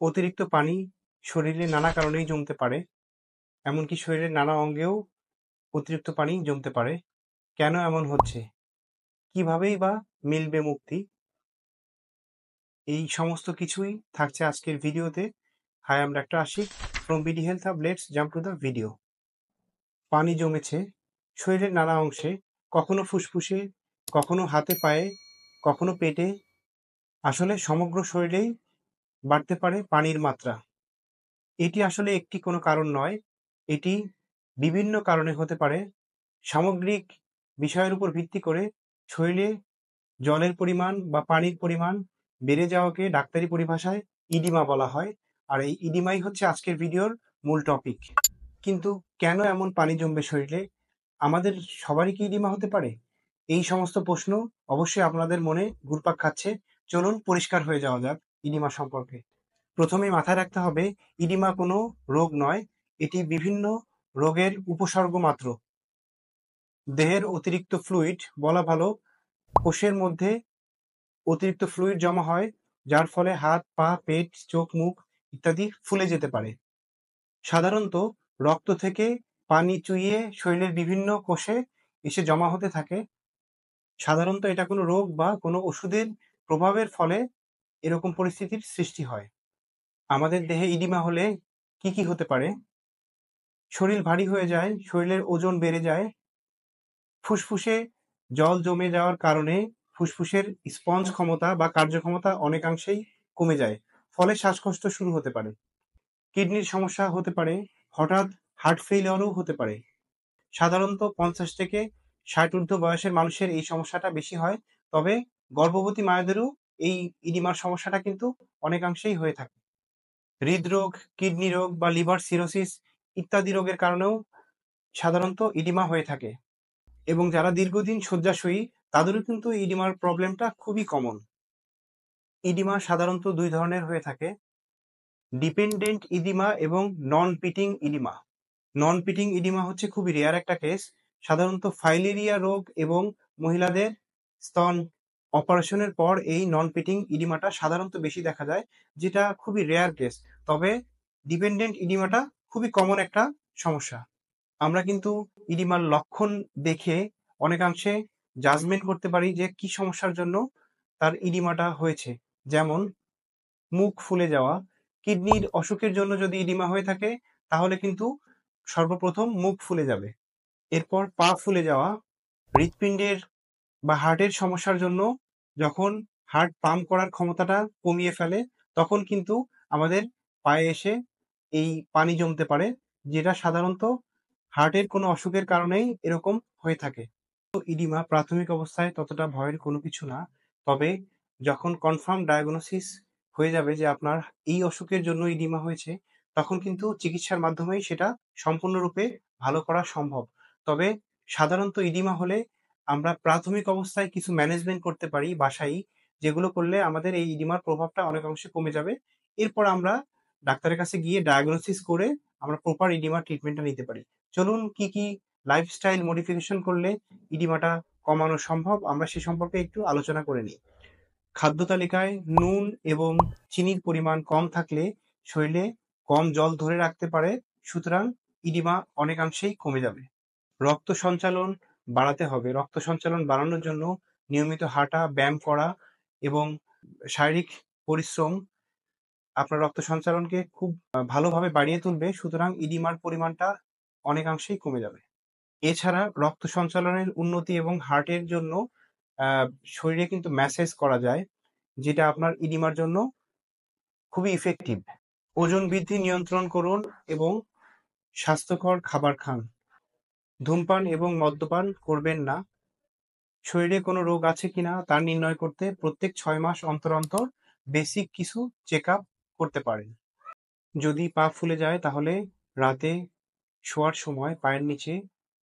অতিরিক্ত পানি শরীরে নানা কারণেই জমতে পারে। এমনকি শরীরের নানা অঙ্গেও অতিরিক্ত পানি জমতে পারে। কেন এমন হচ্ছে? কিভাবেই বা মিলবে মুক্তি? এই সমস্ত কিছুই থাকছে আজকের ভিডিওতে। Hi, I'm doctor Ashik from BD Health Hub. Let's jump to the video. পানি জমেছে শরীরের নানা অংশে, কখনো ফুসফুসে, কখনো হাতে পায়ে, কখনো পেটে। আসলে সমগ্র শরীরেই বাড়তে পারে পানির মাত্রা। এটি আসলে একটি কোনো কারণ নয়, এটি বিভিন্ন কারণে হতে পারে। সামগ্রিক বিষয়ের উপর ভিত্তি করে শরীরে জলের পরিমাণ বা পানির পরিমাণ বেড়ে যাওয়াকে ডাক্তারি পরিভাষায় ইডিমা বলা হয়। আর এই ইডিমাই হচ্ছে আজকের ভিডিওর মূল টপিক। কিন্তু কেন এমন পানি জমবে শরীরে? আমাদের সবারই কি ইডিমা হতে পারে? এই সমস্ত প্রশ্ন অবশ্যই আপনাদের মনে ঘুরপাক খাচ্ছে। চলুন পরিষ্কার হয়ে যাওয়া যাক ইডিমা সম্পর্কে। প্রথমেই মাথায় রাখতে হবে, ইডিমা কোনো রোগ নয়, এটি বিভিন্ন রোগের উপসর্গ মাত্র। দেহের অতিরিক্ত ফ্লুইড, বলা ভালো কোষের মধ্যে অতিরিক্ত ফ্লুইড জমা হয়, যার ফলে হাত, পা, পেট, চোখ, মুখ ইত্যাদি ফুলে যেতে পারে। সাধারণত রক্ত থেকে পানি চুইয়ে শরীরের বিভিন্ন কোষে এসে জমা হতে থাকে। সাধারণত এটা কোনো রোগ বা কোনো ওষুধের প্রভাবের ফলে এরকম পরিস্থিতির সৃষ্টি হয়। আমাদের দেহে ইডিমা হলে কি কি হতে পারে? শরীর ভারী হয়ে যায়, শরীরের ওজন বেড়ে যায়, ফুসফুসে জল জমে যাওয়ার কারণে ফুসফুসের স্পঞ্জ ক্ষমতা বা কার্যক্ষমতা অনেকাংশেই কমে যায়, ফলে শ্বাসকষ্ট শুরু হতে পারে। কিডনির সমস্যা হতে পারে, হঠাৎ হার্ট ফেইলিওরও হতে পারে। সাধারণত 50 থেকে 60 ঊর্ধ্ব বয়সের মানুষের এই সমস্যাটা বেশি হয়, তবে গর্ভবতী মায়েদেরও এই ইডিমার সমস্যাটা কিন্তু অনেকাংশেই হয়ে থাকে। হৃদরোগ, কিডনি রোগ বা লিভার সিরোসিস ইত্যাদি রোগের কারণেও সাধারণত ইডিমা হয়ে থাকে। এবং যারা দীর্ঘদিন শয্যাশয়ী তাদেরও কিন্তু ইডিমার প্রবলেমটা খুবই কমন। ইডিমা সাধারণত দুই ধরনের হয়ে থাকে, ডিপেন্ডেন্ট ইডিমা এবং নন পিটিং ইডিমা। নন পিটিং ইডিমা হচ্ছে খুবই রেয়ার একটা কেস। সাধারণত ফাইলেরিয়া রোগ এবং মহিলাদের স্তন অপারেশনের পর এই নন পিটিং ইডিমাটা সাধারণত বেশি দেখা যায়, যেটা খুবই রেয়ার কেস। তবে ডিপেন্ডেন্ট ইডিমাটা খুবই কমন একটা সমস্যা। আমরা কিন্তু ইডিমার লক্ষণ দেখে অনেকাংশে জাজমেন্ট করতে পারি যে কি সমস্যার জন্য তার ইডিমাটা হয়েছে। যেমন মুখ ফুলে যাওয়া, কিডনির অসুখের জন্য যদি ইডিমা হয়ে থাকে তাহলে কিন্তু সর্বপ্রথম মুখ ফুলে যাবে। এরপর পা ফুলে যাওয়া, হৃৎপিণ্ডের বা হার্টের সমস্যার জন্য যখন হার্ট পাম্প করার ক্ষমতাটা কমিয়ে ফেলে তখন কিন্তু আমাদের পায়ে এসে এই পানি জমতে পারে, যেটা সাধারণত হার্টের কোনো অসুখের কারণেই এরকম হয়ে থাকে। তো ইডিমা প্রাথমিক অবস্থায় ততটা ভয়ের কোনো কিছু না, তবে যখন কনফার্ম ডায়াগনোসিস হয়ে যাবে যে আপনার এই অসুখের জন্য ইডিমা হয়েছে, তখন কিন্তু চিকিৎসার মাধ্যমেই সেটা সম্পূর্ণরূপে ভালো করা সম্ভব। তবে সাধারণত ইডিমা হলে আমরা প্রাথমিক অবস্থায় কিছু ম্যানেজমেন্ট করতে পারি বাসায়ই, যেগুলো করলে আমাদের এই ইডিমার প্রভাবটা অনেকাংশে কমে যাবে। এরপর আমরা ডাক্তারের কাছে গিয়ে ডায়াগনোসিস করে আমরা প্রপার ইডিমা ট্রিটমেন্টটা নিতে পারি। চলুন কি কি লাইফস্টাইল মডিফিকেশন করলে ইডিমাটা কমানো সম্ভব আমরা সে সম্পর্কে একটু আলোচনা করে নিই। খাদ্য তালিকায় নুন এবং চিনির পরিমাণ কম থাকলে শরীরে কম জল ধরে রাখতে পারে, সুতরাং ইডিমা অনেকাংশেই কমে যাবে। রক্ত সঞ্চালন বাড়াতে হবে। রক্ত সঞ্চালন বাড়ানোর জন্য নিয়মিত হাঁটা, ব্যায়াম করা এবং শারীরিক পরিশ্রম আপনার রক্ত সঞ্চালনকে খুব ভালোভাবে বাড়িয়ে তুলবে, সুতরাং ইডিমার পরিমাণটা অনেকাংশেই কমে যাবে। এছাড়া রক্ত সঞ্চালনের উন্নতি এবং হার্টের জন্য শরীরে কিন্তু ম্যাসেজ করা যায়, যেটা আপনার ইডিমার জন্য খুবই ইফেক্টিভ। ওজন বৃদ্ধি নিয়ন্ত্রণ করুন এবং স্বাস্থ্যকর খাবার খান। ধূমপান এবং মদ্যপান করবেন না। শরীরে কোনো রোগ আছে কিনা তা নির্ণয় করতে প্রত্যেক 6 মাস অন্তর অন্তর বেসিক কিছু চেক আপ করতে পারেন। যদি পা ফুলে যায় তাহলে রাতে শোয়ার সময় পায়ের নিচে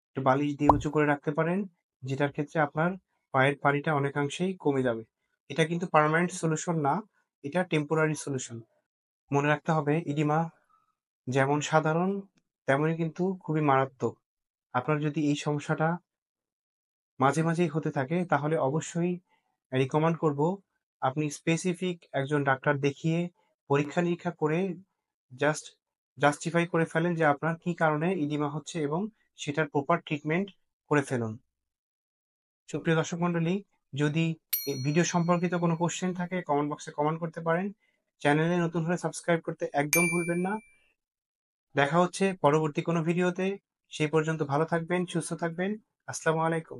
একটু বালিশ দিয়ে উঁচু করে রাখতে পারেন, যেটার ক্ষেত্রে আপনার পায়ের পানিটা অনেকাংশেই কমে যাবে। এটা কিন্তু পার্মানেন্ট সলিউশন না, এটা টেম্পোরারি সলিউশন। মনে রাখতে হবে, ইডিমা যেমন সাধারণ তেমনই কিন্তু খুবই মারাত্মক। আপনার যদি এই সমস্যাটা মাঝে মাঝেই হতে থাকে তাহলে অবশ্যই রিকমেন্ড করব আপনি স্পেসিফিক একজন ডাক্তার দেখিয়ে পরীক্ষা-নিরীক্ষা করে জাস্টিফাই করে ফেলেন যে আপনার কি কারণে ইডিমা হচ্ছে এবং সেটার প্রপার ট্রিটমেন্ট করে ফেলুন। সুপ্রিয় দর্শক মণ্ডলী, যদি ভিডিও সম্পর্কিত কোনো কোশ্চেন থাকে কমেন্ট বক্সে কমেন্ট করতে পারেন। চ্যানেলে নতুন হলে সাবস্ক্রাইব করতে একদম ভুলবেন না। দেখা হচ্ছে পরবর্তী কোনো ভিডিওতে। সেই পর্যন্ত ভালো থাকবেন, সুস্থ থাকবেন। আসসালামু আলাইকুম।